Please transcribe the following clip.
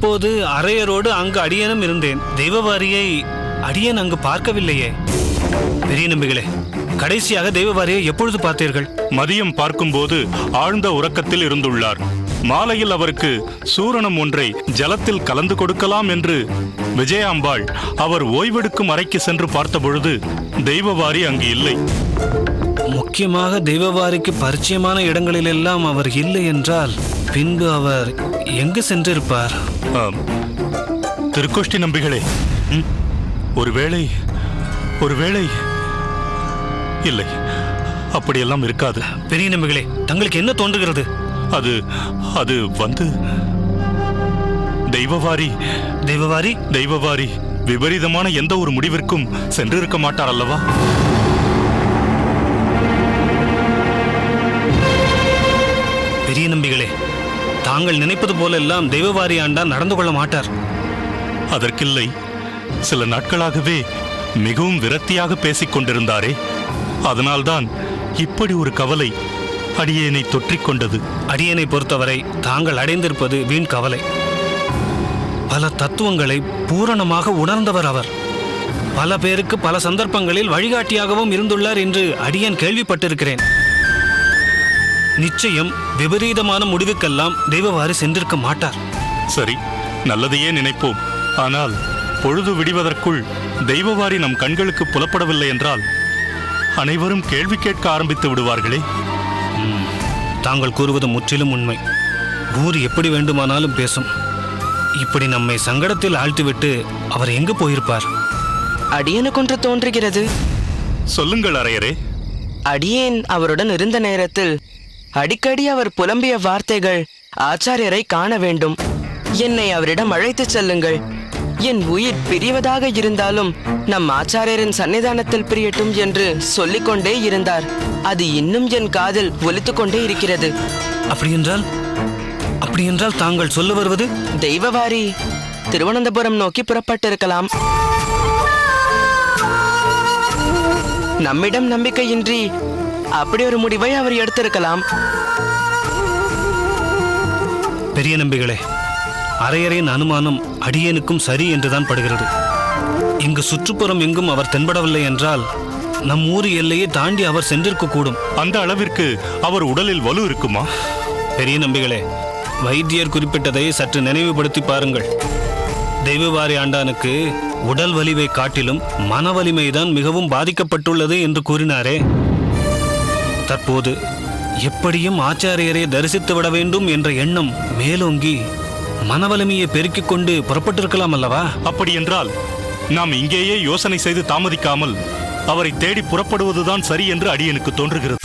அப்போது அரையரோடு அங்கு அடியனும் இருந்தேன். தெய்வவாரியை அடியன் அங்கு பார்க்கவில்லையே. பெரிய நம்பிகளே, கடைசியாக தெய்வவாரியை எப்பொழுது பார்த்தீர்கள்? மதியம் பார்க்கும்போது ஆழ்ந்த உறக்கத்தில் இருந்துள்ளார். மாலையில் அவருக்கு சூரணம் ஒன்றை ஜலத்தில் கலந்து கொடுக்கலாம் என்று விஜயாம்பாள் அவர் ஓய்வெடுக்கும் அறைக்கு சென்று பார்த்தபொழுது தெய்வவாரி அங்கு இல்லை. முக்கியமாக தெய்வவாரிக்கு பரிச்சயமான இடங்களிலெல்லாம் அவர் இல்லை என்றால் பின்பு அவர் எங்கு சென்றிருப்பார்? திருக்கோஷ்டி நம்பிகளே, ஒருவேளை இல்லை, அப்படியெல்லாம் இருக்காது. பெரிய நம்பிகளே, தங்களுக்கு என்ன தோன்றுகிறது? அது வந்து தெய்வவாரி விபரீதமான எந்த ஒரு முடிவிற்கும் சென்றிருக்க மாட்டார் அல்லவா? பெரிய நம்பிகளே, தாங்கள் நினைப்பது போலெல்லாம் தெய்வவாரி ஆண்டான் நடந்து கொள்ள மாட்டார். அதற்கில்லை, சில நாட்களாகவே மிகவும் விரக்தியாக பேசிக் கொண்டிருந்தாரே, அதனால்தான் இப்படி ஒரு கவலை அடியேனை தொற்றிக்கொண்டது. அடியேனை பொறுத்தவரை தாங்கள் அடைந்திருப்பது வீண் கவலை. பல தத்துவங்களை பூரணமாக உணர்ந்தவர் அவர். பல பேருக்கு பல சந்தர்ப்பங்களில் வழிகாட்டியாகவும் இருந்துள்ளார் என்று அடியேன் கேள்விப்பட்டிருக்கிறேன். நிச்சயம் விபரீதமான முடிவுக்கெல்லாம் தெய்வவாரி சென்றிருக்க மாட்டார். சரி, நல்லதையே நினைப்போம். ஆனால் பொழுது விடிவதற்குள் தெய்வவாரி நம் கண்களுக்கு புலப்படவில்லை என்றால் அனைவரும் கேள்வி கேட்க ஆரம்பித்து விடுவார்களே. தாங்கள் கூறுவது முற்றிலும் உண்மை. ஊர் எப்படி வேண்டுமானாலும் பேசும். இப்படி நம்மை சங்கடத்தில் ஆழ்த்திவிட்டு அவர் எங்கு போயிருப்பார்? அடியனுக்கு ஒன்று தோன்றுகிறது. சொல்லுங்கள் அரையரே. அடியேன் அவருடன் இருந்த நேரத்தில் அடிக்கடி அவர் புலம்பிய வார்த்தைகள், ஆச்சாரியரை காண வேண்டும், என்னை அவரிடம் அழைத்துச் செல்லுங்கள், என் உயிர் பிரிவதாக இருந்தாலும் நம் ஆச்சாரியரின் சன்னிதானத்தில் பிரியட்டும் என்று சொல்லிக்கொண்டே இருந்தார். அது இன்னும் என் காதில் ஒலித்துக் கொண்டே இருக்கிறது. அப்படியென்றால் தாங்கள் சொல்ல வருவது? தெய்வவாரி திருவனந்தபுரம் நோக்கி புறப்பட்டிருக்கலாம். நம்மிடம் நம்பிக்கையின்றி அப்படி ஒரு முடிவை அவர் எடுத்திருக்கலாம். பெரிய நம்பிகளே, அரையரின் அனுமானம் அடியேனுக்கும் சரி என்றுதான் படுகிறது. இங்கு சுற்றுப்புறம் எங்கும் அவர் தென்படவில்லை என்றால் நம் ஊர் எல்லையை தாண்டி அவர் சென்றிருக்க கூடும். அந்த அளவிற்கு அவர் உடலில் வலு இருக்குமா? பெரிய நம்பிகளே, வைத்தியர் குறிப்பிட்டதை சற்று நினைவுபடுத்தி பாருங்கள். தெய்வவாரி ஆண்டானுக்கு உடல் வலிவை காட்டிலும் மன வலிமைதான் மிகவும் பாதிக்கப்பட்டுள்ளது என்று கூறினாரே. தற்போது எப்படியும் ஆச்சாரியரை தரிசித்து விட வேண்டும் என்ற எண்ணம் மேலோங்கி மனவலிமையை பெருக்கிக் கொண்டு புறப்பட்டிருக்கலாம் அல்லவா? அப்படி என்றால் நாம் இங்கேயே யோசனை செய்து தாமதிக்காமல் அவரை தேடி புறப்படுவதுதான் சரி என்று அடியனுக்கு தோன்றுகிறது.